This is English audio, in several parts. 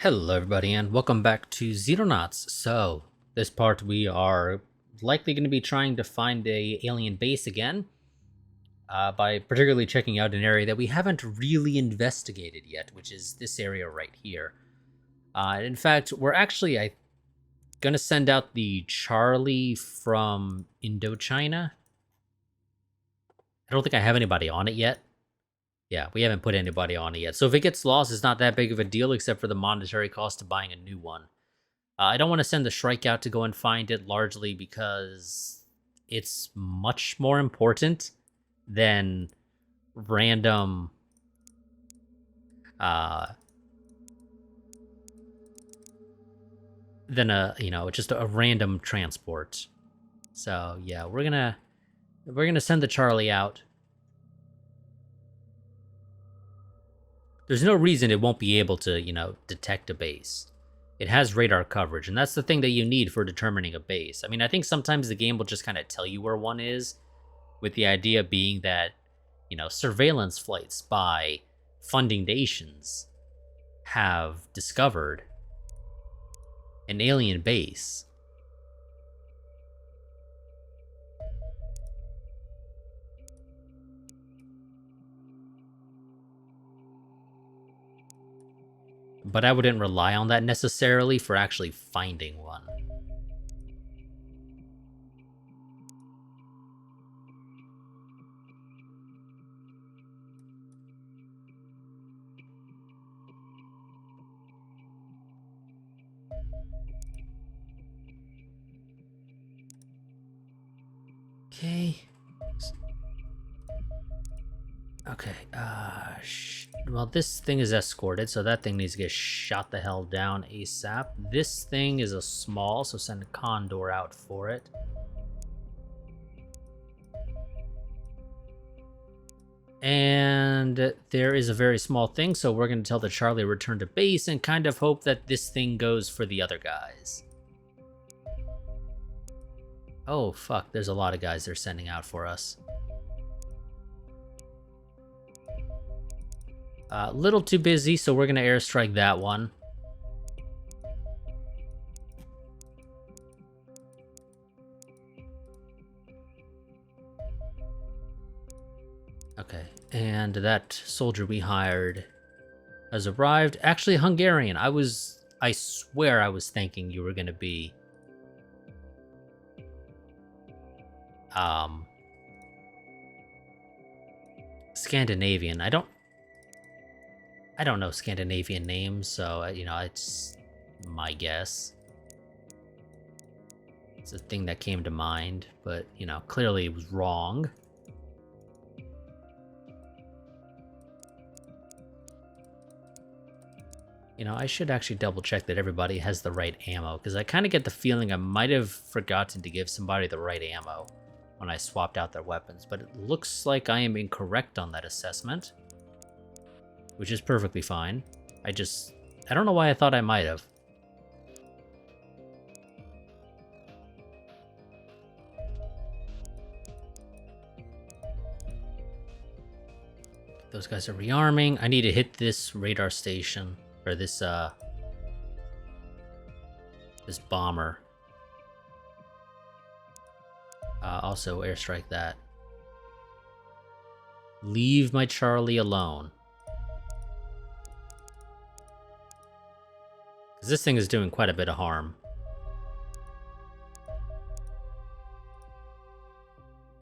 Hello everybody and welcome back to Xenonauts. So, this part we are likely going to be trying to find a alien base again, by particularly checking out an area that we haven't really investigated yet, which is this area right here. In fact, we're actually going to send out the Charlie from Indochina. I don't think I have anybody on it yet. Yeah, we haven't put anybody on it yet. So if it gets lost, it's not that big of a deal except for the monetary cost of buying a new one. I don't want to send the Shrike out to go and find it, largely because it's much more important than random just a random transport. So yeah, we're gonna send the Charlie out. There's no reason it won't be able to, detect a base. It has radar coverage, and that's the thing that you need for determining a base. I mean, I think sometimes the game will just kind of tell you where one is, with the idea being that, surveillance flights by funding nations have discovered an alien base. But I wouldn't rely on that necessarily for actually finding one. Okay. Okay, well, this thing is escorted, so that thing needs to get shot the hell down ASAP. This thing is a small, so send a Condor out for it. And there is a very small thing, so we're going to tell the Charlie to return to base and kind of hope that this thing goes for the other guys. Oh, fuck, there's a lot of guys they're sending out for us. A little too busy, so we're going to airstrike that one. Okay, and that soldier we hired has arrived. Actually, Hungarian. I swear I was thinking you were going to be Scandinavian. I don't know Scandinavian names, so, it's my guess. It's a thing that came to mind, but, clearly it was wrong. I should actually double check that everybody has the right ammo, because I kind of get the feeling I might have forgotten to give somebody the right ammo when I swapped out their weapons, but it looks like I am incorrect on that assessment. Which is perfectly fine. I don't know why I thought I might have. Those guys are rearming. I need to hit this radar station, or this bomber. Also airstrike that. Leave my Charlie alone. This thing is doing quite a bit of harm.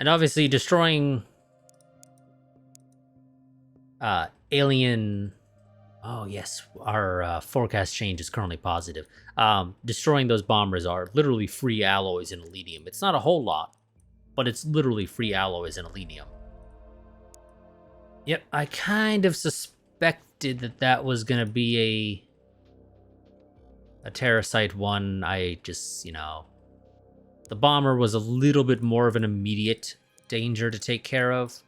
And obviously destroying alien... Oh yes, our forecast change is currently positive. Destroying those bombers are literally free alloys in Elenium. It's not a whole lot, but it's literally free alloys in Elenium. Yep, I kind of suspected that was going to be a Terrasite one. I just, the bomber was a little bit more of an immediate danger to take care of.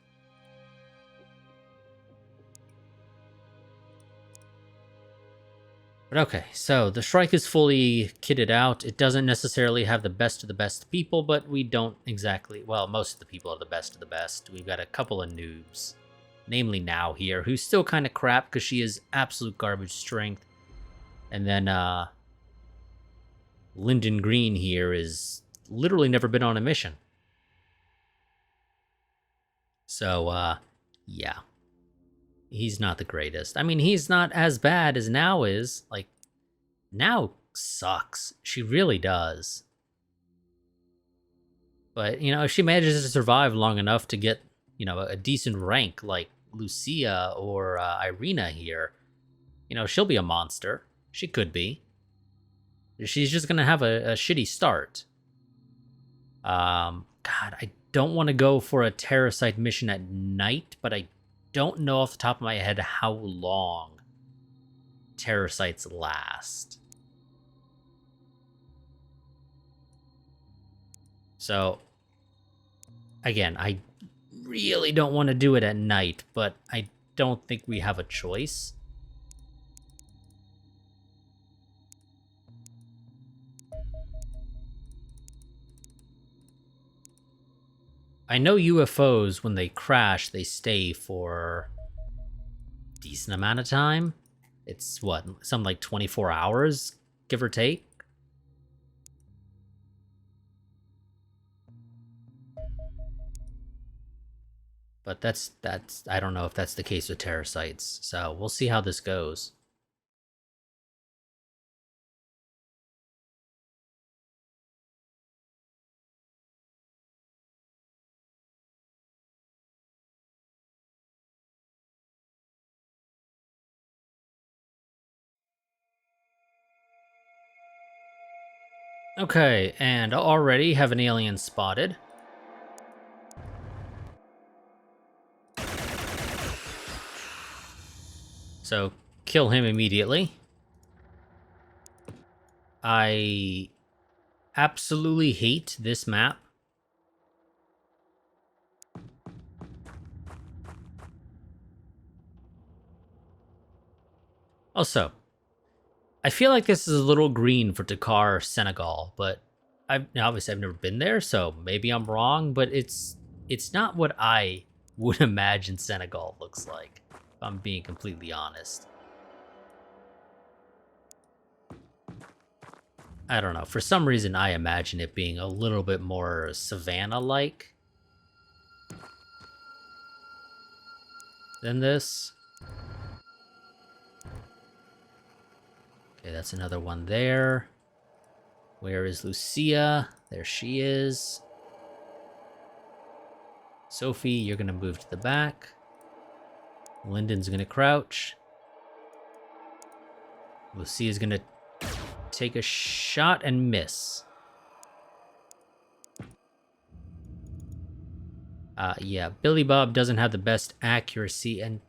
But okay, so the Shrike is fully kitted out. It doesn't necessarily have the best of the best people, but we don't exactly... Well, most of the people are the best of the best. We've got a couple of noobs. Namely Now here, who's still kind of crap because she is absolute garbage strength. And then Lyndon Green here is literally never been on a mission. So, yeah. He's not the greatest. I mean, he's not as bad as Now is. Like, Now sucks. She really does. But, you know, if she manages to survive long enough to get, you know, a decent rank like Lucia or Irina here, you know, she'll be a monster. She could be. She's just going to have a shitty start. God, I don't want to go for a Terracite mission at night, but I don't know off the top of my head how long Terracites last. So, again, I really don't want to do it at night, but I don't think we have a choice. I know UFOs, when they crash, they stay for a decent amount of time. It's, what, something like 24 hours, give or take? But that's I don't know if that's the case with Terracites, so we'll see how this goes. Okay, and already have an alien spotted. So, kill him immediately. I absolutely hate this map. Also, I feel like this is a little green for Dakar, Senegal, but obviously I've never been there, so maybe I'm wrong, but it's not what I would imagine Senegal looks like, if I'm being completely honest. I don't know, for some reason I imagine it being a little bit more savannah-like than this. Okay, that's another one there. Where is Lucia? There she is. Sophie, you're gonna move to the back. Lyndon's gonna crouch. Lucia's gonna take a shot and miss. Yeah, Billy Bob doesn't have the best accuracy, and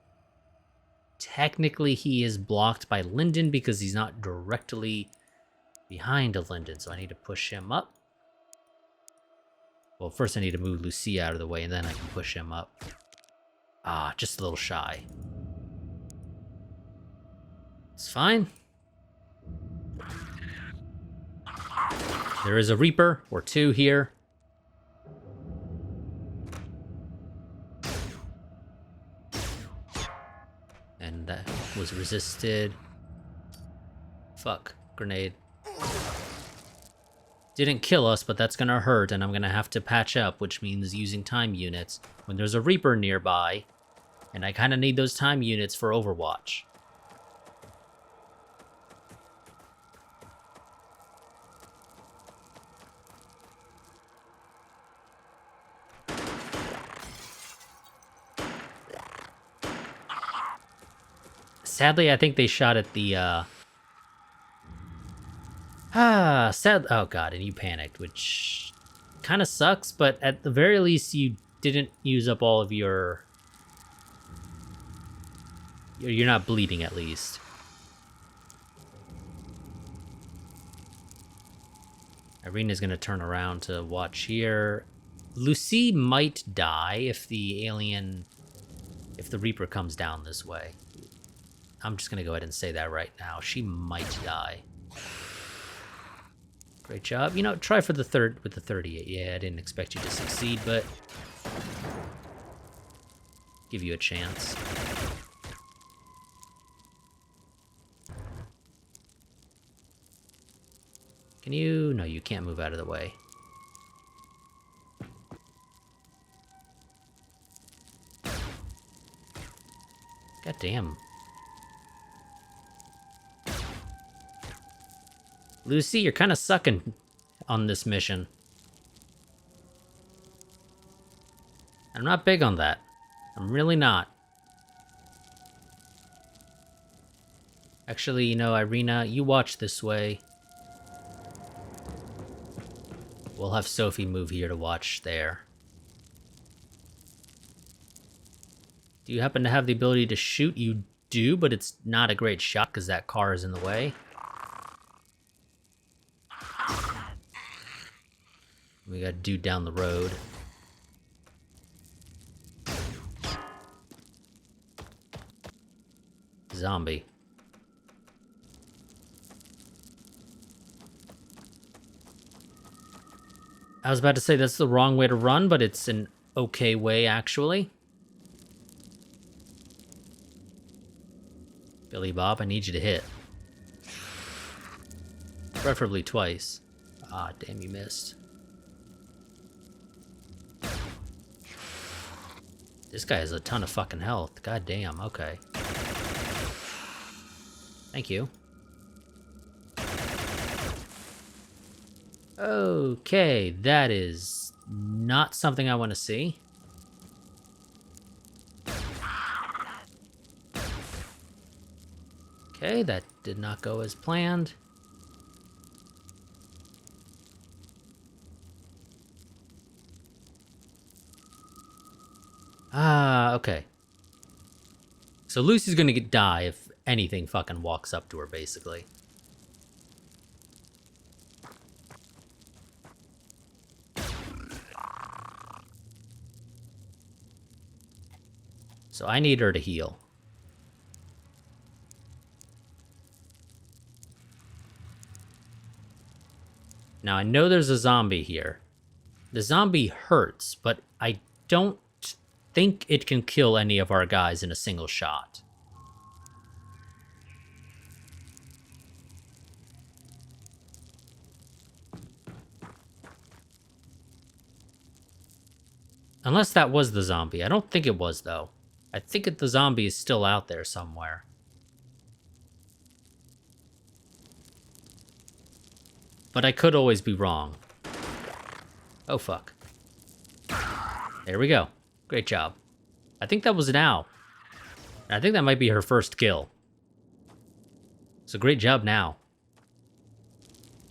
technically he is blocked by Lyndon because he's not directly behind Lyndon, so I need to push him up. Well, first I need to move Lucia out of the way, and then I can push him up. Just a little shy. It's fine. There is a Reaper, or two here. And that was resisted. Fuck, grenade. Didn't kill us, but that's gonna hurt, and I'm gonna have to patch up, which means using time units when there's a Reaper nearby, and I kinda need those time units for Overwatch. Sadly, I think they shot at the, oh god, and you panicked, which kind of sucks, but at the very least, you didn't use up all of your... You're not bleeding, at least. Irina's gonna turn around to watch here. Lucy might die if the Reaper comes down this way. I'm just gonna go ahead and say that right now. She might die. Great job. You know, try for the third with the 38. Yeah, I didn't expect you to succeed, but give you a chance. Can you? No, you can't move out of the way. God damn. Lucy, you're kind of sucking on this mission. I'm not big on that. I'm really not. Actually, you know, Irina, you watch this way. We'll have Sophie move here to watch there. Do you happen to have the ability to shoot? You do, but it's not a great shot because that car is in the way. We got a dude down the road. Zombie. I was about to say that's the wrong way to run, but it's an okay way, actually. Billy Bob, I need you to hit. Preferably twice. Ah, damn, you missed. This guy has a ton of fucking health. God damn, okay. Thank you. Okay, that is not something I want to see. Okay, that did not go as planned. Ah, okay. So Lucy's gonna die if anything fucking walks up to her, basically. So I need her to heal. Now I know there's a zombie here. The zombie hurts, but I don't think it can kill any of our guys in a single shot. Unless that was the zombie. I don't think it was, though. I think the zombie is still out there somewhere. But I could always be wrong. Oh, fuck. There we go. Great job. I think that was an owl. I think that might be her first kill. So great job now.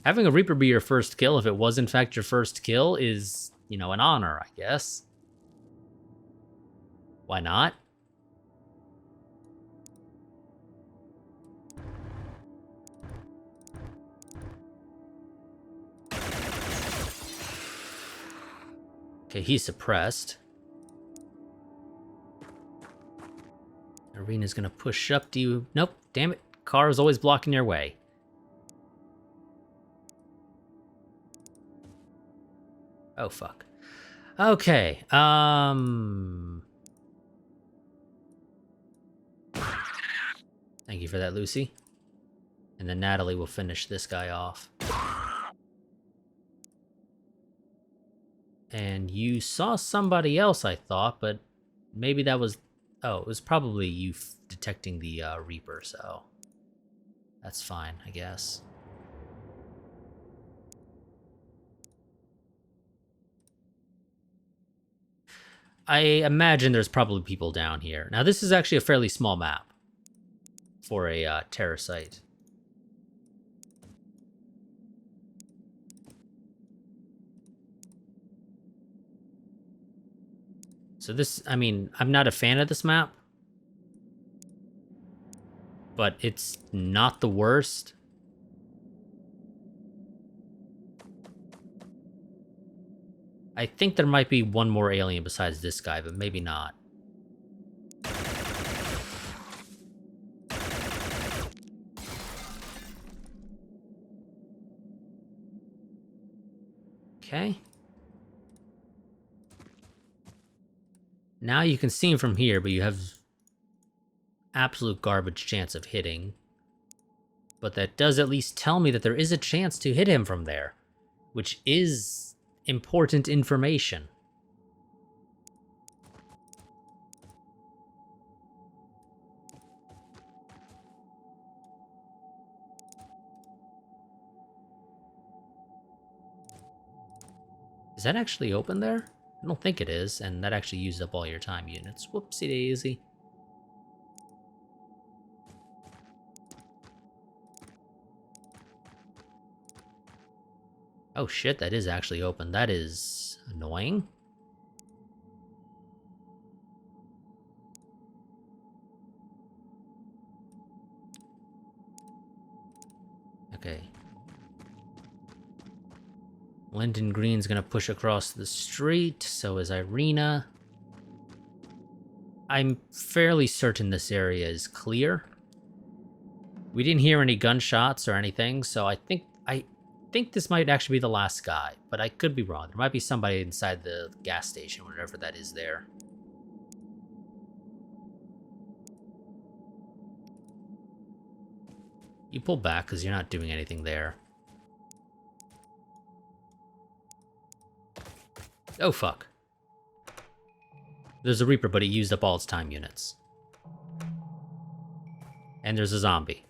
Having a Reaper be your first kill, if it was in fact your first kill, is, you know, an honor, I guess. Why not? Okay, he's suppressed. Arena's gonna push up. Do you... Nope, damn it. Car is always blocking your way. Oh, fuck. Okay, Thank you for that, Lucy. And then Natalie will finish this guy off. And you saw somebody else, I thought, but maybe that was... Oh, it was probably you detecting the Reaper, so... That's fine, I guess. I imagine there's probably people down here. Now, this is actually a fairly small map for a terror site. So this, I mean, I'm not a fan of this map, but it's not the worst. I think there might be one more alien besides this guy, but maybe not. Okay. Now you can see him from here, but you have absolute garbage chance of hitting. But that does at least tell me that there is a chance to hit him from there, which is important information. Is that actually open there? I don't think it is, and that actually used up all your time units. Whoopsie daisy. Oh shit, that is actually open. That is annoying. Okay. Linden Green's gonna push across the street, so is Irina. I'm fairly certain this area is clear. We didn't hear any gunshots or anything, so I think this might actually be the last guy, but I could be wrong. There might be somebody inside the gas station, whatever that is there. You pull back because you're not doing anything there. Oh, fuck. There's a Reaper, but it used up all its time units. And there's a zombie.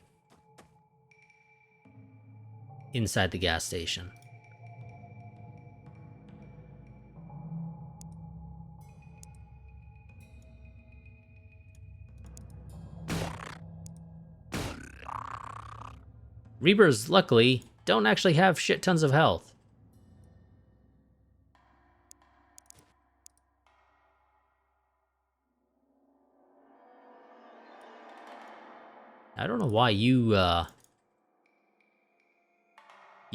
Inside the gas station. Reapers, luckily, don't actually have shit tons of health. I don't know why you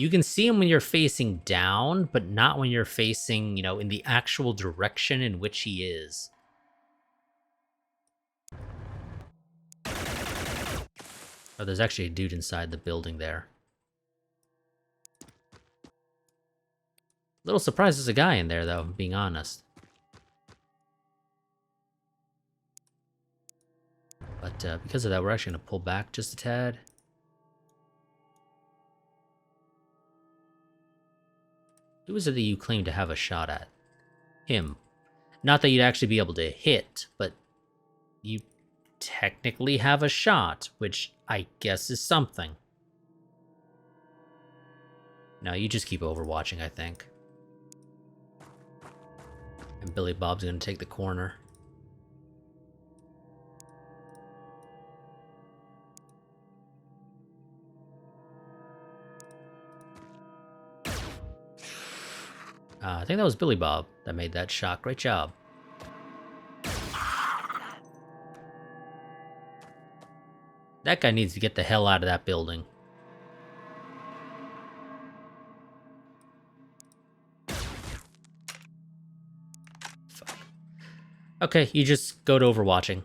can see him when you're facing down, but not when you're facing, you know, in the actual direction in which he is. Oh, there's actually a dude inside the building there. Little surprised there's a guy in there, though, being honest. But because of that, we're actually going to pull back just a tad. Who is it that you claim to have a shot at? Him. Not that you'd actually be able to hit, but you technically have a shot, which I guess is something. No, you just keep overwatching, I think. And Billy Bob's gonna take the corner. I think that was Billy Bob that made that shot. Great job. That guy needs to get the hell out of that building. Fuck. Okay, you just go to overwatching.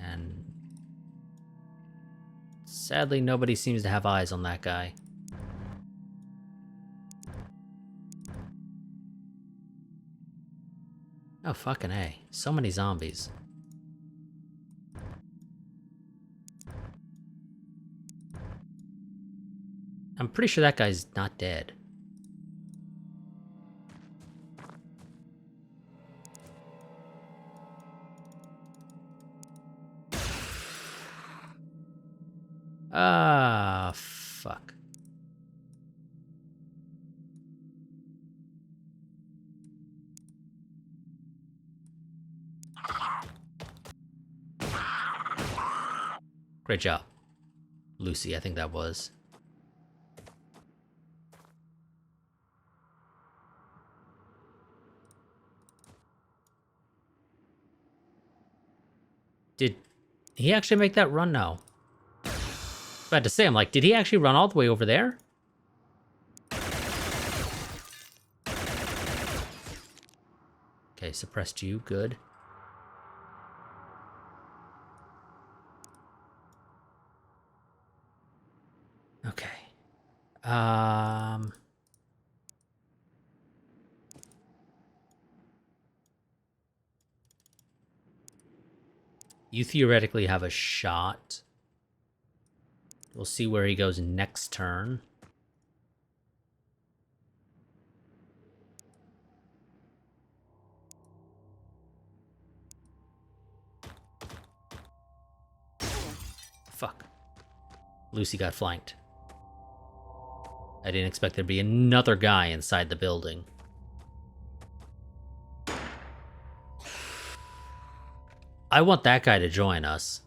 And sadly, nobody seems to have eyes on that guy. Oh, fucking A. So many zombies. I'm pretty sure that guy's not dead. Ah, fuck. Great job. Lucy, I think that was. Did he actually make that run? No. I was about to say, I'm like, did he actually run all the way over there? Okay, suppressed you. Good. Okay. You theoretically have a shot. We'll see where he goes next turn. Fuck. Lucy got flanked. I didn't expect there'd be another guy inside the building. I want that guy to join us.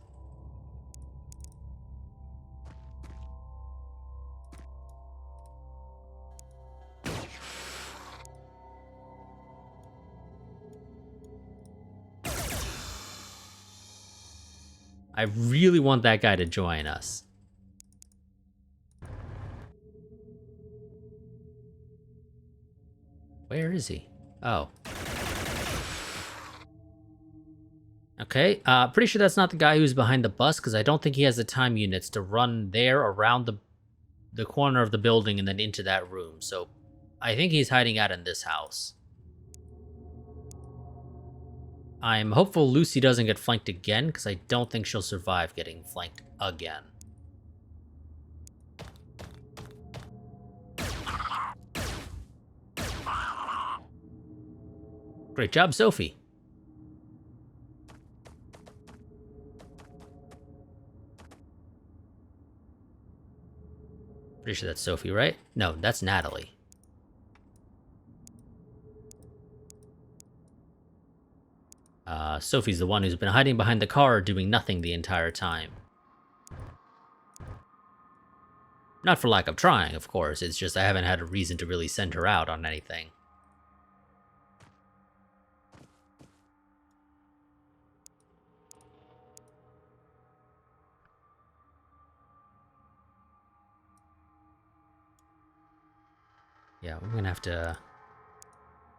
I really want that guy to join us. Where is he? Oh. Okay, pretty sure that's not the guy who's behind the bus, because I don't think he has the time units to run there around the corner of the building and then into that room. So I think he's hiding out in this house. I'm hopeful Lucy doesn't get flanked again, because I don't think she'll survive getting flanked again. Great job, Sophie. Pretty sure that's Sophie, right? No, that's Natalie. Sophie's the one who's been hiding behind the car doing nothing the entire time. Not for lack of trying, of course, it's just I haven't had a reason to really send her out on anything. Yeah, we're gonna have to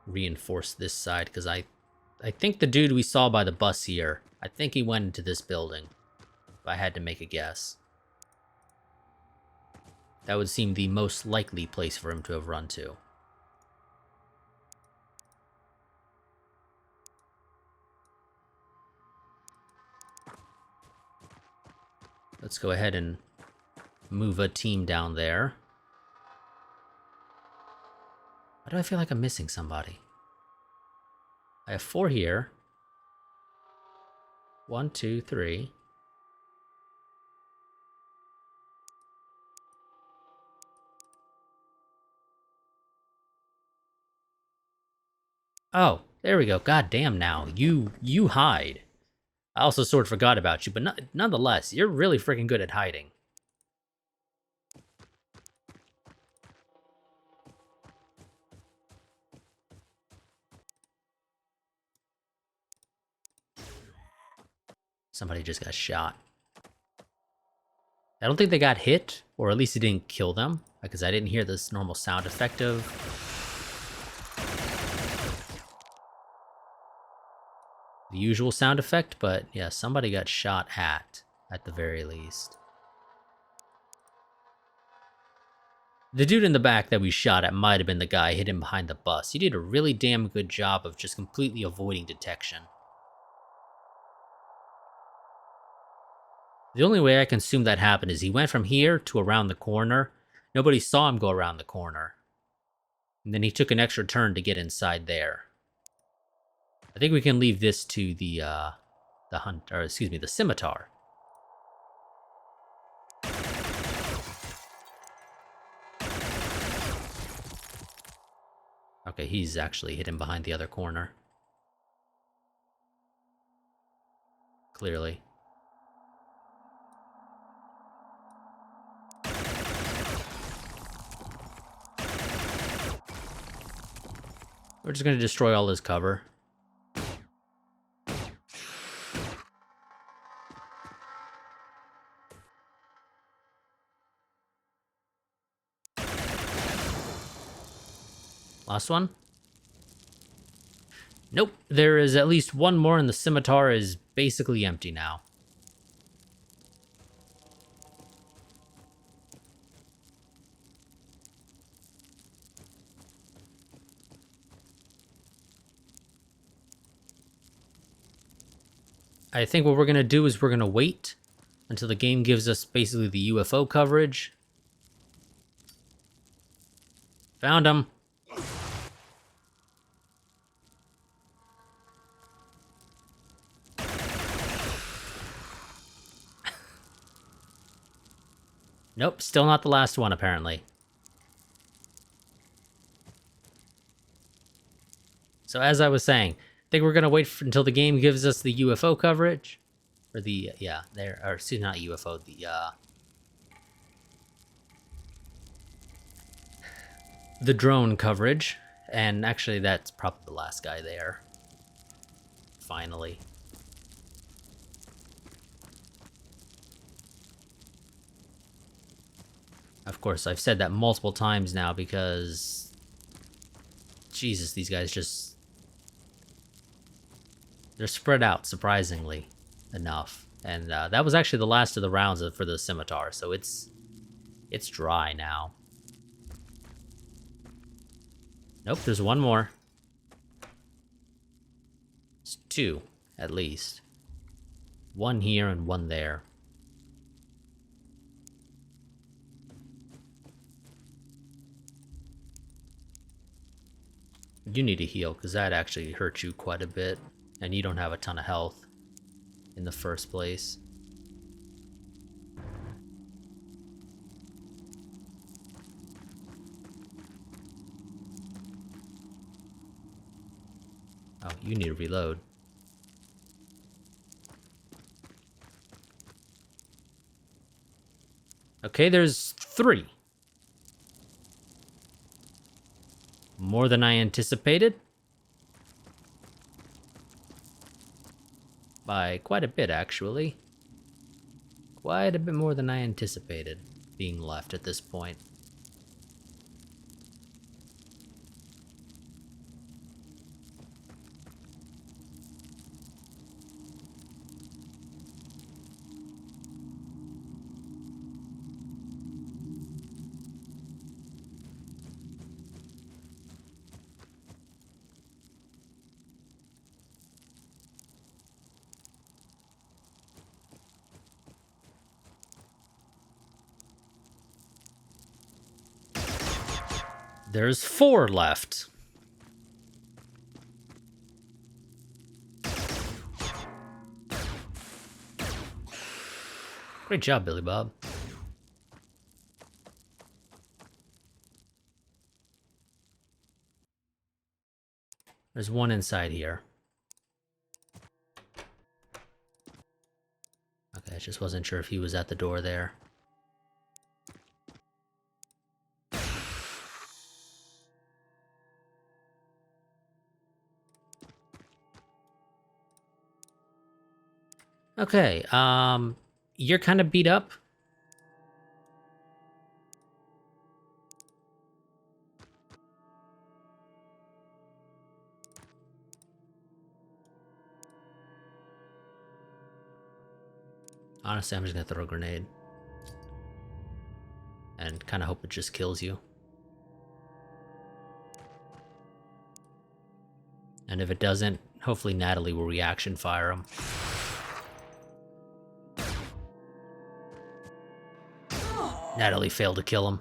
reinforce this side, because I think the dude we saw by the bus here, I think he went into this building, if I had to make a guess. That would seem the most likely place for him to have run to. Let's go ahead and move a team down there. Why do I feel like I'm missing somebody? I have 4 here. 1, 2, 3. Oh, there we go. God damn now. You hide. I also sort of forgot about you, but nonetheless, you're really freaking good at hiding. Somebody just got shot. I don't think they got hit, or at least it didn't kill them, because I didn't hear this normal sound effect of... the usual sound effect, but yeah, somebody got shot at the very least. The dude in the back that we shot at might have been the guy hidden behind the bus. He did a really damn good job of just completely avoiding detection. The only way I can assume that happened is he went from here to around the corner. Nobody saw him go around the corner. And then he took an extra turn to get inside there. I think we can leave this to the scimitar. Okay, he's actually hidden behind the other corner. Clearly. We're just gonna destroy all his cover. Last one? Nope, there is at least one more and the scimitar is basically empty now. I think what we're going to do is we're going to wait until the game gives us basically the UFO coverage. Found him. Nope, still not the last one, apparently. So as I was saying, I think we're going to wait until the game gives us the UFO coverage. Or the, yeah, there, or excuse me, not UFO, the drone coverage. And actually, that's probably the last guy there. Finally. Of course, I've said that multiple times now because... Jesus, these guys just... They're spread out, surprisingly enough. And that was actually the last of the rounds for the scimitar, so it's dry now. Nope, there's one more. It's two, at least. One here and one there. You need to heal, because that actually hurt you quite a bit. And you don't have a ton of health in the first place. Oh, you need to reload. Okay, there's 3. More than I anticipated. By quite a bit, actually. Quite a bit more than I anticipated being left at this point. There's 4 left. Great job, Billy Bob. There's one inside here. Okay, I just wasn't sure if he was at the door there. Okay, you're kind of beat up. Honestly, I'm just gonna throw a grenade. And kind of hope it just kills you. And if it doesn't, hopefully Natalie will reaction fire him. Natalie failed to kill him.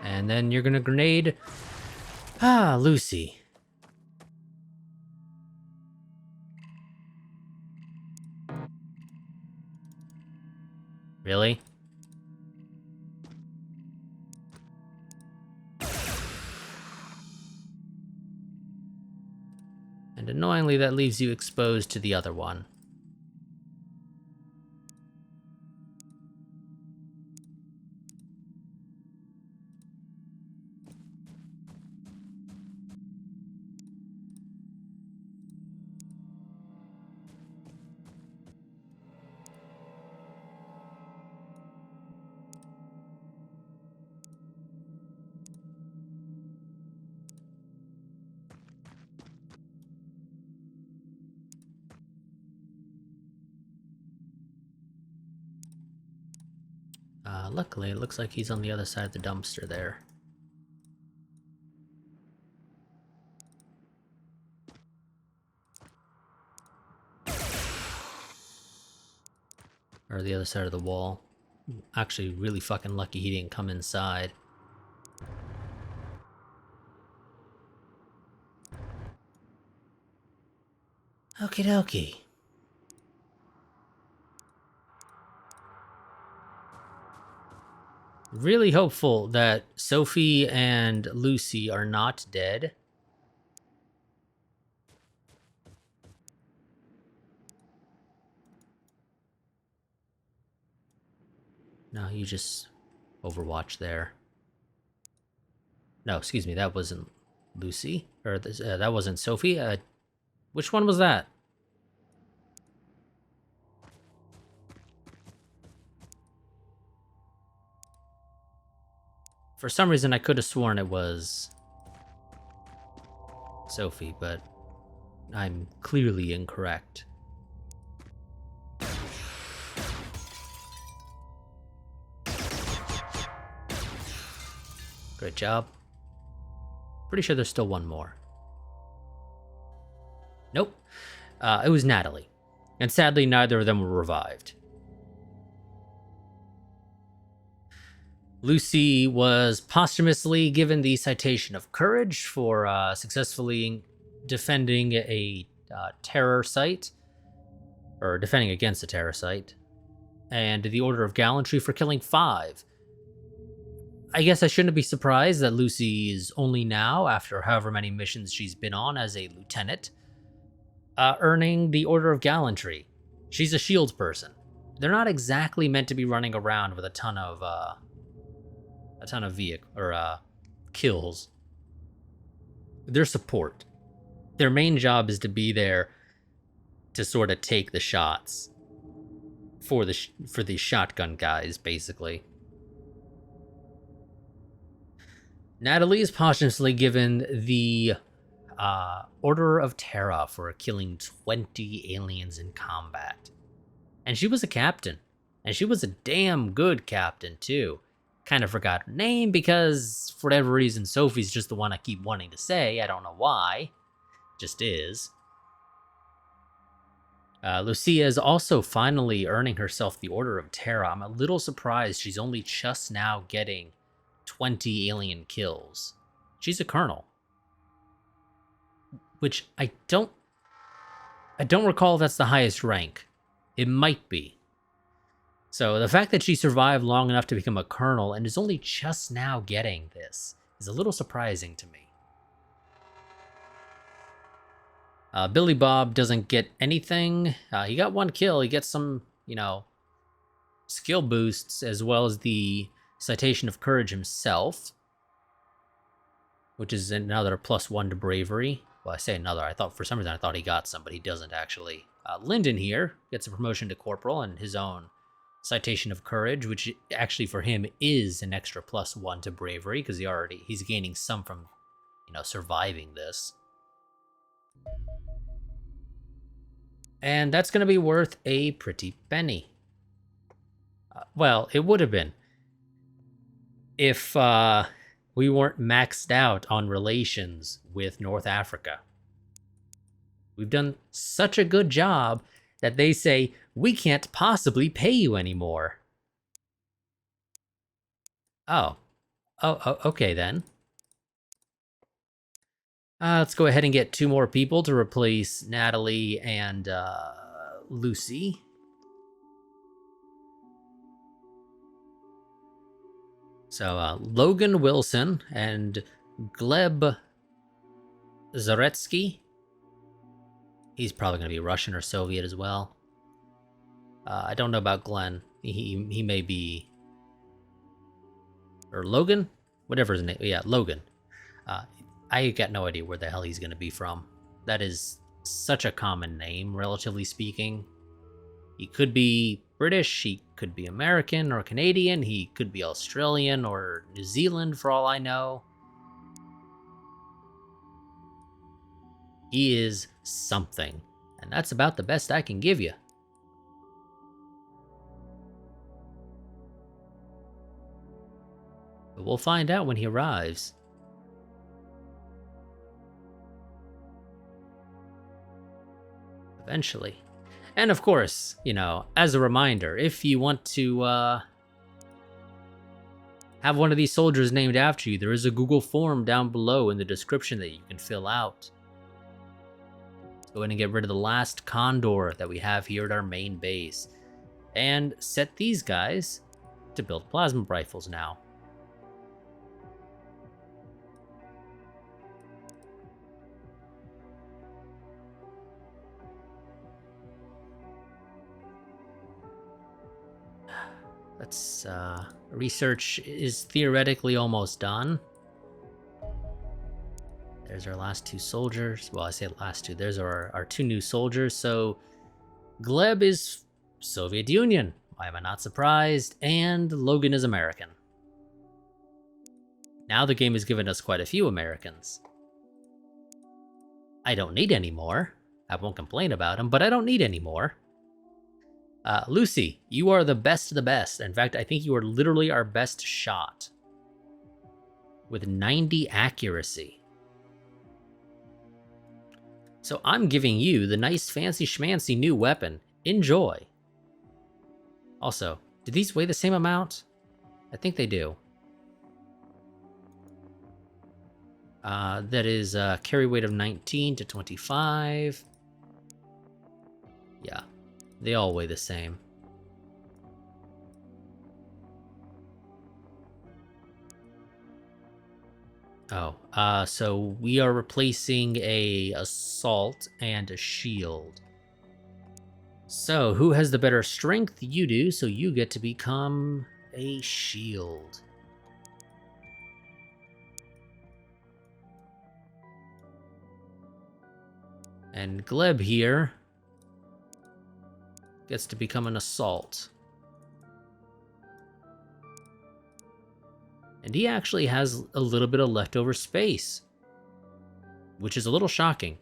And then you're gonna grenade... Ah, Lucy. Really? And annoyingly, that leaves you exposed to the other one. Luckily, it looks like he's on the other side of the dumpster there. Or the other side of the wall. Actually, really fucking lucky he didn't come inside. Okie dokie. Really hopeful that Sophie and Lucy are not dead. No, you just overwatch there. No, excuse me, that wasn't Lucy. Or that wasn't Sophie. Which one was that? For some reason, I could have sworn it was Sophie, but I'm clearly incorrect. Great job. Pretty sure there's still one more. Nope. It was Natalie. And sadly, neither of them were revived. Lucy was posthumously given the Citation of Courage for successfully defending a terror site, or defending against a terror site, and the Order of Gallantry for killing 5. I guess I shouldn't be surprised that Lucy is only now, after however many missions she's been on as a lieutenant, earning the Order of Gallantry. She's a shield person. They're not exactly meant to be running around with a ton of kills. They're support. Their main job is to be there to sort of take the shots for the shotgun guys, basically. Natalie is posthumously given the Order of Terra for killing 20 aliens in combat. And she was a captain. And she was a damn good captain, too. Kind of forgot her name because, for whatever reason, Sophie's just the one I keep wanting to say. I don't know why. Just is. Lucia is also finally earning herself the Order of Terra. I'm a little surprised she's only just now getting 20 alien kills. She's a colonel. Which I don't recall if that's the highest rank. It might be. So the fact that she survived long enough to become a colonel and is only just now getting this is a little surprising to me. Billy Bob doesn't get anything. He got 1 kill. He gets some, skill boosts as well as the Citation of Courage himself, which is another +1 to bravery. Well, I say another. For some reason I thought he got some, but he doesn't actually. Lyndon here gets a promotion to corporal and his own Citation of Courage, which actually for him is an extra +1 to bravery because he's gaining some from, surviving this. And that's going to be worth a pretty penny. Well, it would have been if we weren't maxed out on relations with North Africa. We've done such a good job that they say, we can't possibly pay you anymore. Oh, okay then. Let's go ahead and get 2 more people to replace Natalie and Lucy. So Logan Wilson and Gleb Zaretsky. He's probably going to be Russian or Soviet as well. I don't know about Glenn. He may be... Or Logan? Whatever his name... Yeah, Logan. I got no idea where the hell he's going to be from. That is such a common name, relatively speaking. He could be British, he could be American or Canadian, he could be Australian or New Zealand for all I know. He is something, and that's about the best I can give you. But we'll find out when he arrives. Eventually. And of course, as a reminder, if you want to have one of these soldiers named after you, there is a Google form down below in the description that you can fill out. Let's go ahead and get rid of the last condor that we have here at our main base. And set these guys to build plasma rifles now. Let's, research is theoretically almost done. There's our last two soldiers. Well, I say last two. There's our two new soldiers. So, Gleb is Soviet Union. Why am I not surprised? And Logan is American. Now the game has given us quite a few Americans. I don't need any more. I won't complain about them, but I don't need any more. Lucy, you are the best of the best. In fact, I think you are literally our best shot. With 90 accuracy. So I'm giving you the nice fancy schmancy new weapon. Enjoy. Also, do these weigh the same amount? I think they do. That is carry weight of 19 to 25. Yeah. They all weigh the same. Oh, so we are replacing a assault and a shield. So, who has the better strength? You do, so you get to become a shield. And Gleb here gets to become an assault. And he actually has a little bit of leftover space, which is a little shocking.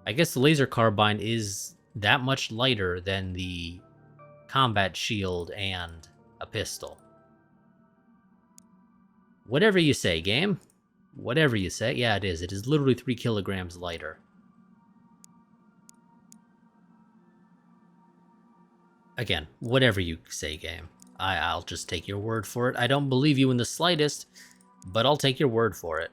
I guess the laser carbine is that much lighter than the combat shield and a pistol. Whatever you say, game. Whatever you say. Yeah, it is. It is literally 3 kilograms lighter. Again, whatever you say, game. I'll just take your word for it. I don't believe you in the slightest, but I'll take your word for it.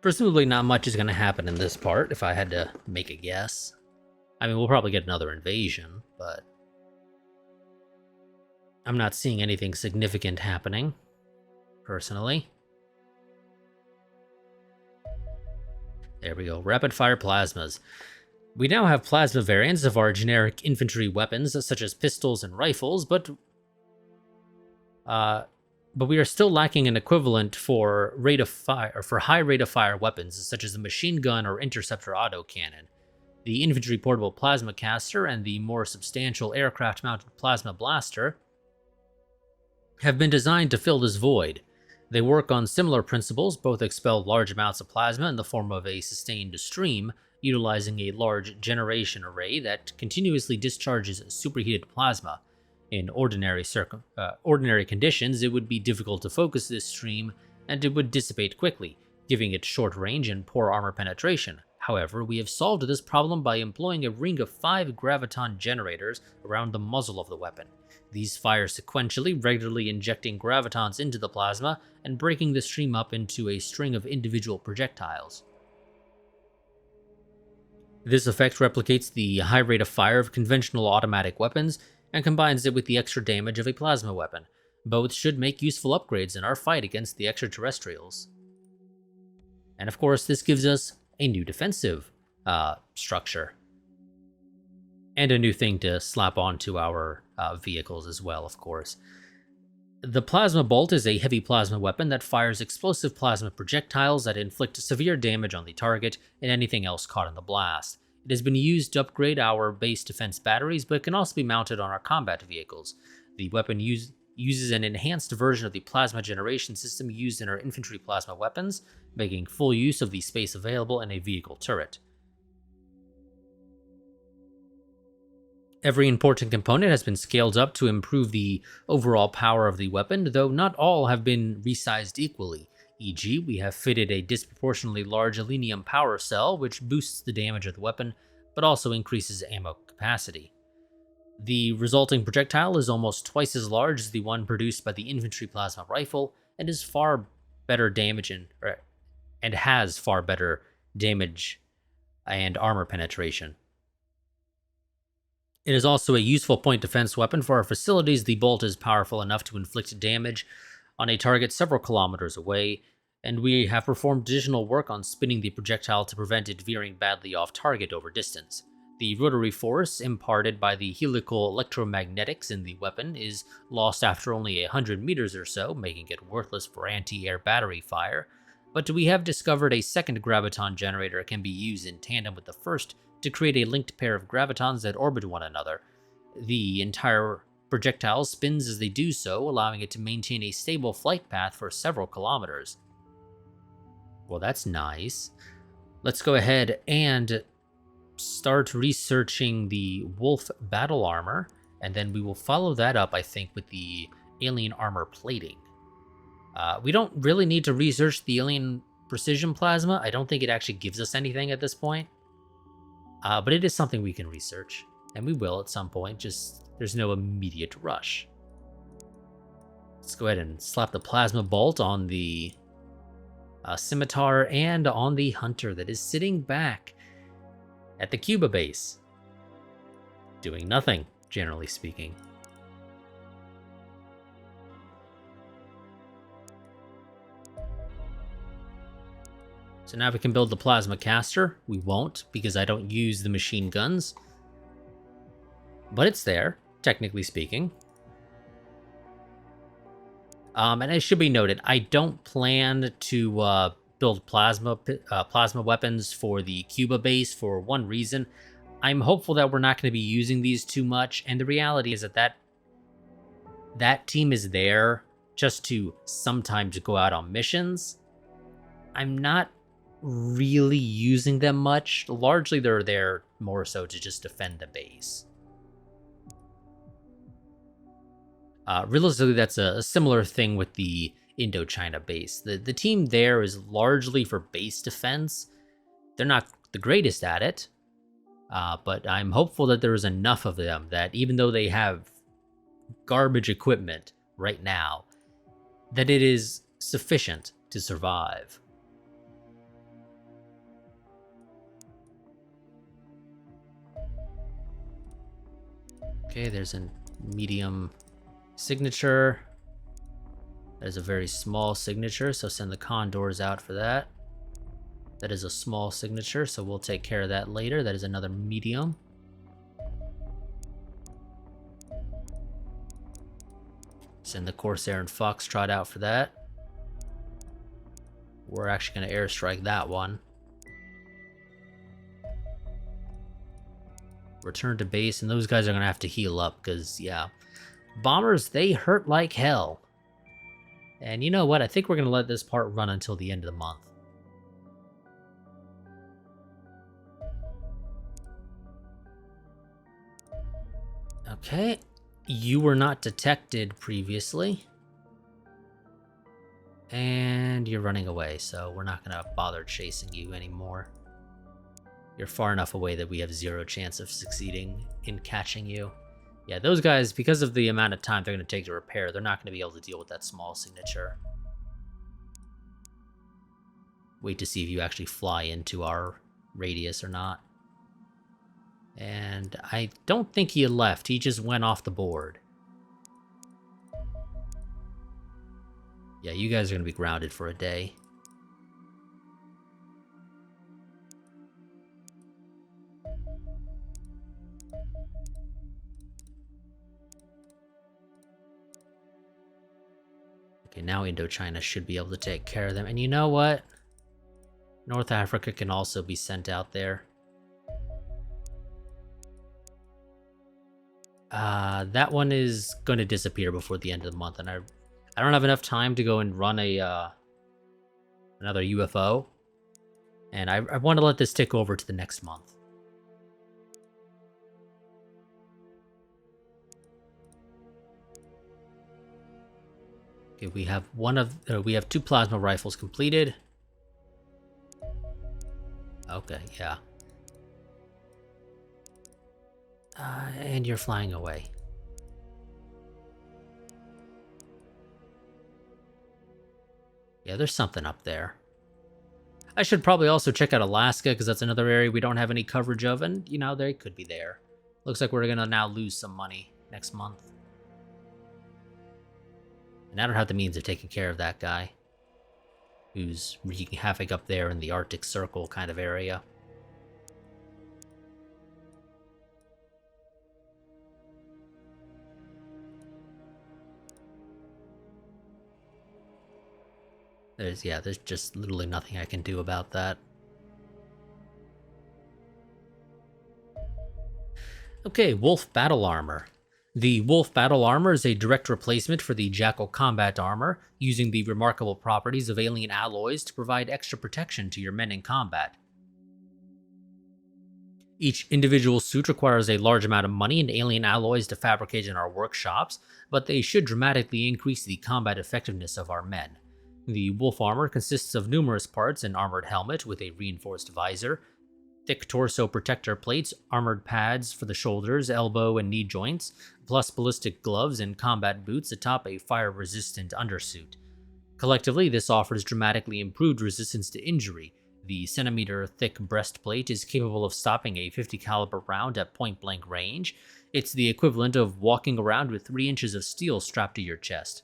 Presumably not much is going to happen in this part, if I had to make a guess. I mean, we'll probably get another invasion, but I'm not seeing anything significant happening, personally. There we go. Rapid fire plasmas. We now have plasma variants of our generic infantry weapons, such as pistols and rifles, but we are still lacking an equivalent for rate of fire, or for high rate of fire weapons, such as the machine gun or interceptor autocannon. The infantry portable plasma caster and the more substantial aircraft-mounted plasma blaster have been designed to fill this void. They work on similar principles, both expel large amounts of plasma in the form of a sustained stream, utilizing a large generation array that continuously discharges superheated plasma. In ordinary conditions, it would be difficult to focus this stream, and it would dissipate quickly, giving it short range and poor armor penetration. However, we have solved this problem by employing a ring of 5 graviton generators around the muzzle of the weapon. These fire sequentially, regularly injecting gravitons into the plasma and breaking the stream up into a string of individual projectiles. This effect replicates the high rate of fire of conventional automatic weapons and combines it with the extra damage of a plasma weapon. Both should make useful upgrades in our fight against the extraterrestrials. And of course, this gives us a new defensive structure. And a new thing to slap onto our vehicles as well, of course. The plasma bolt is a heavy plasma weapon that fires explosive plasma projectiles that inflict severe damage on the target and anything else caught in the blast. It has been used to upgrade our base defense batteries, but can also be mounted on our combat vehicles. The weapon uses an enhanced version of the plasma generation system used in our infantry plasma weapons, making full use of the space available in a vehicle turret. Every important component has been scaled up to improve the overall power of the weapon, though not all have been resized equally. E.g., we have fitted a disproportionately large alenium power cell, which boosts the damage of the weapon, but also increases ammo capacity. The resulting projectile is almost twice as large as the one produced by the Infantry plasma rifle, and is far better and has far better damage and armor penetration. It is also a useful point defense weapon for our facilities. The bolt is powerful enough to inflict damage on a target several kilometers away, and we have performed additional work on spinning the projectile to prevent it veering badly off target over distance. The rotary force imparted by the helical electromagnetics in the weapon is lost after only 100 meters or so, making it worthless for anti-air battery fire, but we have discovered a second graviton generator can be used in tandem with the first to create a linked pair of gravitons that orbit one another. The entire projectile spins as they do so, allowing it to maintain a stable flight path for several kilometers. Well, that's nice. Let's go ahead and start researching the wolf battle armor, and then we will follow that up, I think, with the alien armor plating. We don't really need to research the alien precision plasma. I don't think it actually gives us anything at this point. But it is something we can research, and we will at some point, just there's no immediate rush. Let's go ahead and slap the plasma bolt on the scimitar and on the hunter that is sitting back at the Cuba base, doing nothing, generally speaking. So now we can build the plasma caster. We won't, because I don't use the machine guns. But it's there, technically speaking. And it should be noted, I don't plan to build plasma weapons for the Cuba base for one reason. I'm hopeful that we're not going to be using these too much, and the reality is that team is there just to sometimes go out on missions. I'm not really using them much. Largely, they're there more so to just defend the base. Realistically, that's a similar thing with the Indochina base. The team there is largely for base defense. They're not the greatest at it, but I'm hopeful that there is enough of them that even though they have garbage equipment right now, that it is sufficient to survive. Okay, there's a medium signature. There's a very small signature, so send the condors out for that. That is a small signature, so we'll take care of that later. That is another medium. Send the Corsair and Foxtrot out for that. We're actually going to airstrike that one. Return to base, and those guys are going to have to heal up, because, yeah, bombers, they hurt like hell. And you know what? I think we're going to let this part run until the end of the month. Okay, you were not detected previously. And you're running away, so we're not going to bother chasing you anymore. You're far enough away that we have zero chance of succeeding in catching you. Yeah, those guys, because of the amount of time they're going to take to repair, they're not going to be able to deal with that small signature. Wait to see if you actually fly into our radius or not. And I don't think he left. He just went off the board. Yeah, you guys are going to be grounded for a day. Okay, now Indochina should be able to take care of them. And you know what? North Africa can also be sent out there. That one is going to disappear before the end of the month, and I don't have enough time to go and run a another UFO, and I want to let this tick over to the next month. Okay, we have we have 2 plasma rifles completed. Okay, yeah. And you're flying away. Yeah, there's something up there. I should probably also check out Alaska, because that's another area we don't have any coverage of, and, you know, they could be there. Looks like we're gonna now lose some money next month. And I don't have the means of taking care of that guy, who's wreaking havoc up there in the Arctic Circle kind of area. There's just literally nothing I can do about that. Okay, Wolf Battle Armor. The Wolf Battle Armor is a direct replacement for the Jackal Combat Armor, using the remarkable properties of alien alloys to provide extra protection to your men in combat. Each individual suit requires a large amount of money and alien alloys to fabricate in our workshops, but they should dramatically increase the combat effectiveness of our men. The Wolf Armor consists of numerous parts: an armored helmet with a reinforced visor, thick torso protector plates, armored pads for the shoulders, elbow, and knee joints, plus ballistic gloves and combat boots atop a fire-resistant undersuit. Collectively, this offers dramatically improved resistance to injury. The centimeter-thick breastplate is capable of stopping a .50 caliber round at point-blank range. It's the equivalent of walking around with 3 inches of steel strapped to your chest.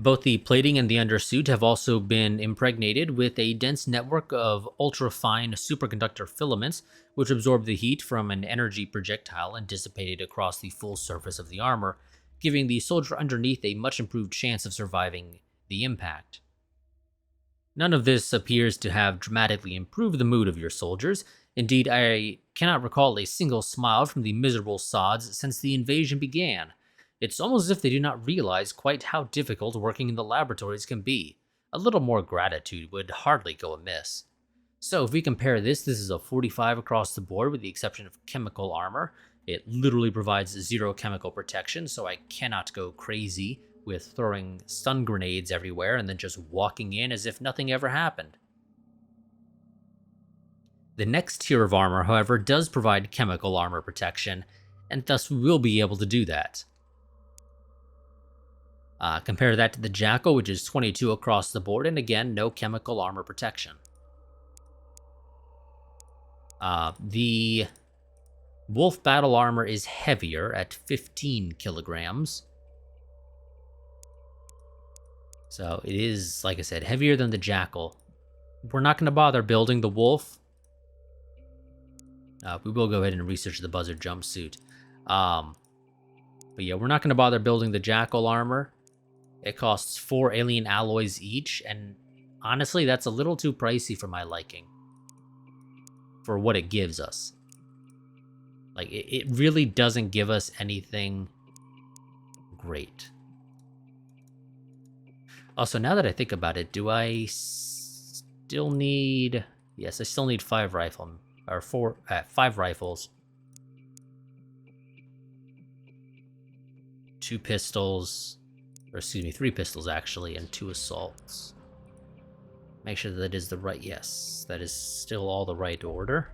Both the plating and the undersuit have also been impregnated with a dense network of ultra-fine superconductor filaments, which absorb the heat from an energy projectile and dissipate it across the full surface of the armor, giving the soldier underneath a much improved chance of surviving the impact. None of this appears to have dramatically improved the mood of your soldiers. Indeed, I cannot recall a single smile from the miserable sods since the invasion began. It's almost as if they do not realize quite how difficult working in the laboratories can be. A little more gratitude would hardly go amiss. So if we compare this is a 45 across the board with the exception of chemical armor. It literally provides 0 chemical protection, so I cannot go crazy with throwing stun grenades everywhere and then just walking in as if nothing ever happened. The next tier of armor, however, does provide chemical armor protection, and thus we will be able to do that. Compare that to the Jackal, which is 22 across the board, and again, no chemical armor protection. The Wolf Battle Armor is heavier at 15 kilograms. So it is, like I said, heavier than the Jackal. We're not going to bother building the Wolf. We will go ahead and research the Buzzard jumpsuit. But yeah, we're not going to bother building the Jackal armor. It costs 4 alien alloys each, and honestly, that's a little too pricey for my liking. For what it gives us. Like, it really doesn't give us anything great. Also, now that I think about it, do I still need... Yes, I still need 5 rifles. 2 pistols... Or excuse me, 3 pistols actually, and 2 assaults. Make sure that is the right... Yes, that is still all the right order.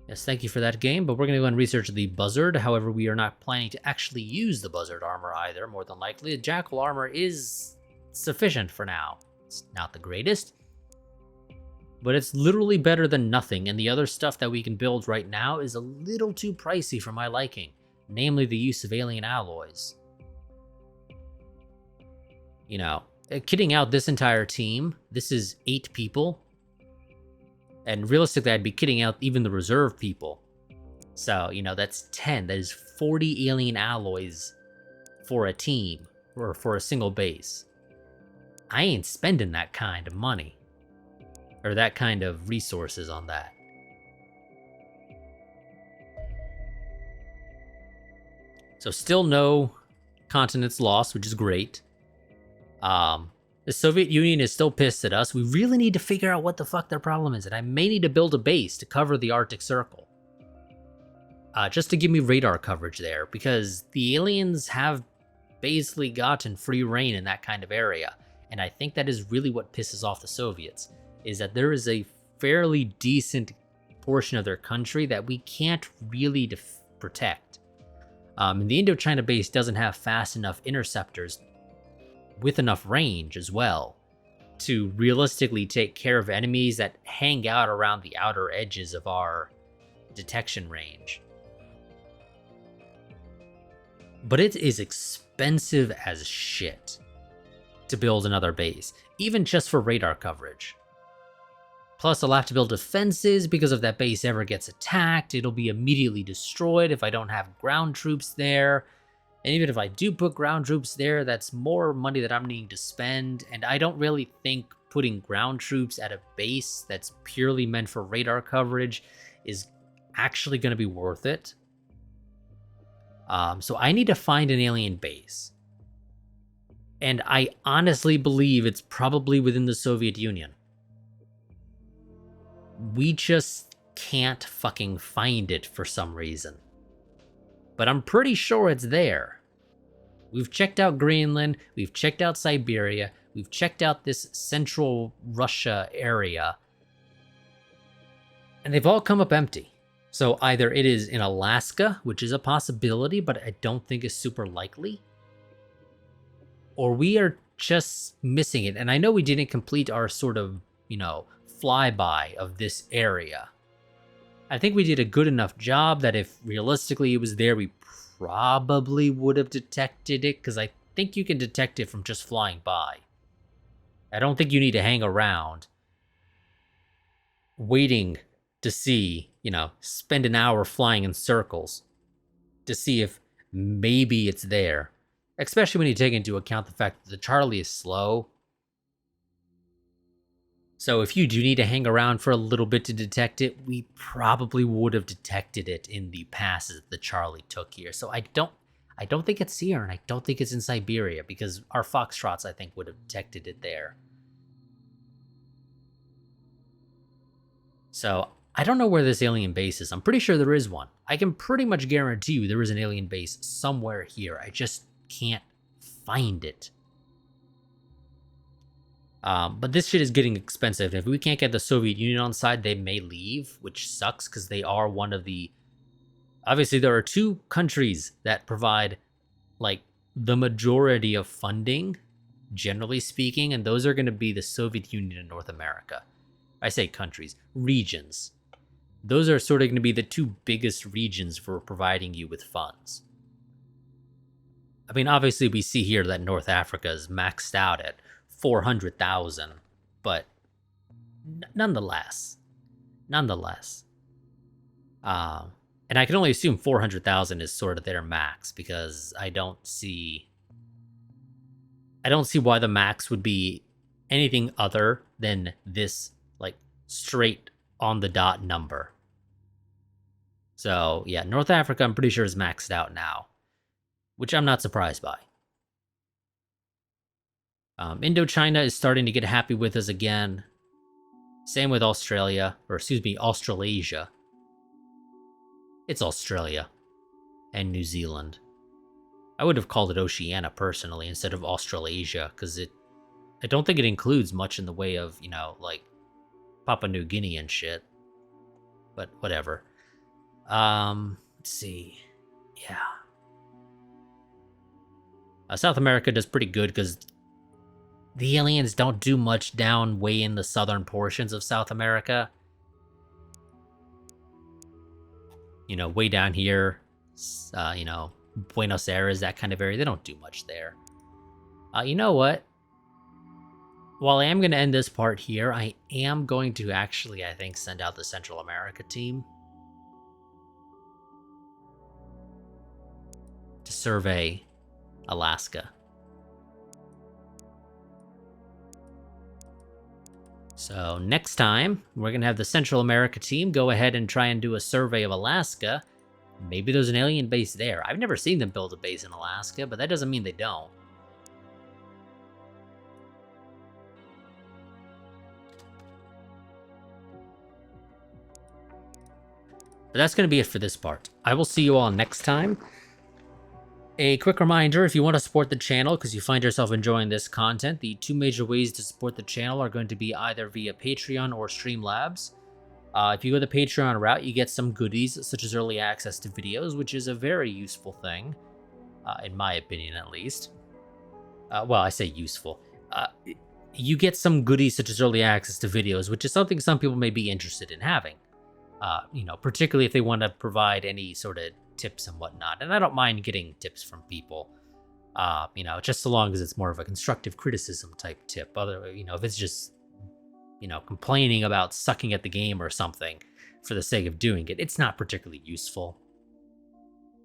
Yes, thank you for that game, but we're going to go and research the Buzzard. However, we are not planning to actually use the Buzzard armor either, more than likely. The Jackal armor is sufficient for now. It's not the greatest, but it's literally better than nothing, and the other stuff that we can build right now is a little too pricey for my liking, namely the use of alien alloys. You know, kitting out this entire team, this is 8 people. And realistically, I'd be kitting out even the reserve people. So, you know, that's 10. That is 40 alien alloys for a team, or for a single base. I ain't spending that kind of money. Or that kind of resources on that. So still no continents lost, which is great. The Soviet Union is still pissed at us. We really need to figure out what the fuck their problem is, and I may need to build a base to cover the Arctic Circle. Just to give me radar coverage there, because the aliens have basically gotten free reign in that kind of area. And I think that is really what pisses off the Soviets, is that there is a fairly decent portion of their country that we can't really protect. And the Indochina base doesn't have fast enough interceptors with enough range as well to realistically take care of enemies that hang out around the outer edges of our detection range. But it is expensive as shit to build another base, even just for radar coverage. Plus, I'll have to build defenses because if that base ever gets attacked, it'll be immediately destroyed if I don't have ground troops there. And even if I do put ground troops there, that's more money that I'm needing to spend. And I don't really think putting ground troops at a base that's purely meant for radar coverage is actually going to be worth it. So I need to find an alien base. And I honestly believe it's probably within the Soviet Union. We just can't fucking find it for some reason. But I'm pretty sure it's there. We've checked out Greenland, we've checked out Siberia, we've checked out this central Russia area, and they've all come up empty. So either it is in Alaska, which is a possibility, but I don't think is super likely, or we are just missing it. And I know we didn't complete our sort of, flyby of this area. I think we did a good enough job that if realistically it was there, we probably would have detected it, because I think you can detect it from just flying by. I don't think you need to hang around waiting to see, spend an hour flying in circles to see if maybe it's there. Especially when you take into account the fact that the Charlie is slow. So if you do need to hang around for a little bit to detect it, we probably would have detected it in the passes that the Charlie took here. So I don't think it's here, and I don't think it's in Siberia, because our Foxtrots, I think, would have detected it there. So I don't know where this alien base is. I'm pretty sure there is one. I can pretty much guarantee you there is an alien base somewhere here. I just can't find it. But this shit is getting expensive. If we can't get the Soviet Union on side, they may leave, which sucks because they are one of the... Obviously, there are two countries that provide, the majority of funding, generally speaking, and those are going to be the Soviet Union and North America. I say countries, regions. Those are sort of going to be the two biggest regions for providing you with funds. I mean, obviously, we see here that North Africa is maxed out at 400,000, but nonetheless. And I can only assume 400,000 is sort of their max, because I don't see why the max would be anything other than this, straight on the dot number. So yeah, North Africa I'm pretty sure is maxed out now, which I'm not surprised by. Indochina is starting to get happy with us again. Same with Australia, or excuse me, Australasia. It's Australia and New Zealand. I would have called it Oceania personally instead of Australasia, because I don't think it includes much in the way of, Papua New Guinea and shit. But whatever. Let's see. Yeah. South America does pretty good because the aliens don't do much down way in the southern portions of South America. Way down here, Buenos Aires, that kind of area, they don't do much there. You know what? While I am going to end this part here, I am going to actually, I think, send out the Central America team to survey Alaska. So next time, we're going to have the Central America team go ahead and try and do a survey of Alaska. Maybe there's an alien base there. I've never seen them build a base in Alaska, but that doesn't mean they don't. But that's going to be it for this part. I will see you all next time. A quick reminder, if you want to support the channel because you find yourself enjoying this content, the two major ways to support the channel are going to be either via Patreon or Streamlabs. If you go the Patreon route, you get some goodies, such as early access to videos, which is a very useful thing, in my opinion at least. Well, I say useful. You get some goodies such as early access to videos, which is something some people may be interested in having. Particularly if they want to provide any sort of tips and whatnot. And I don't mind getting tips from people, just so long as it's more of a constructive criticism type tip. If it's just, complaining about sucking at the game or something for the sake of doing it, it's not particularly useful.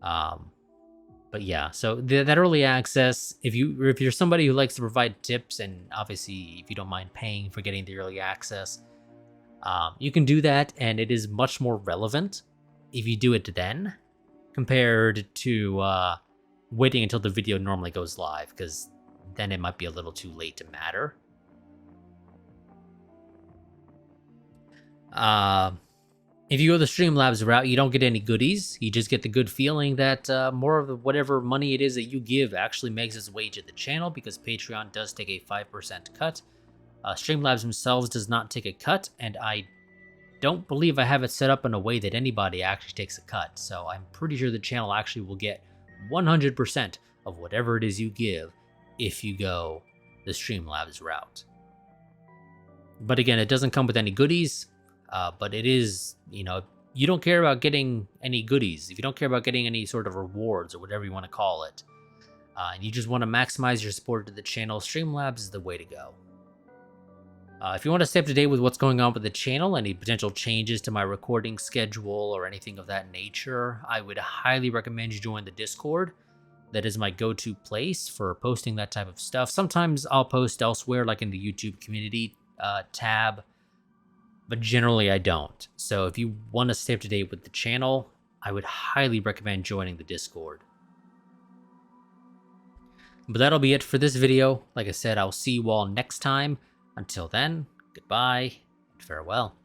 But yeah, so that early access, if you're somebody who likes to provide tips, and obviously if you don't mind paying for getting the early access, you can do that, and it is much more relevant if you do it then compared to waiting until the video normally goes live, because then it might be a little too late to matter. If you go the Streamlabs route, you don't get any goodies. You just get the good feeling that more of whatever money it is that you give actually makes its way to the channel, because Patreon does take a 5% cut. Streamlabs themselves does not take a cut, and I don't believe I have it set up in a way that anybody actually takes a cut. So I'm pretty sure the channel actually will get 100% of whatever it is you give if you go the Streamlabs route. But again, it doesn't come with any goodies. But it is, you don't care about getting any goodies, if you don't care about getting any sort of rewards or whatever you want to call it, and you just want to maximize your support to the channel, Streamlabs is the way to go. If you want to stay up to date with what's going on with the channel, any potential changes to my recording schedule or anything of that nature, I would highly recommend you join the Discord. That is my go-to place for posting that type of stuff. Sometimes I'll post elsewhere, like in the YouTube community tab, but generally I don't. So if you want to stay up to date with the channel, I would highly recommend joining the Discord. But that'll be it for this video. Like I said, I'll see you all next time. Until then, goodbye and farewell.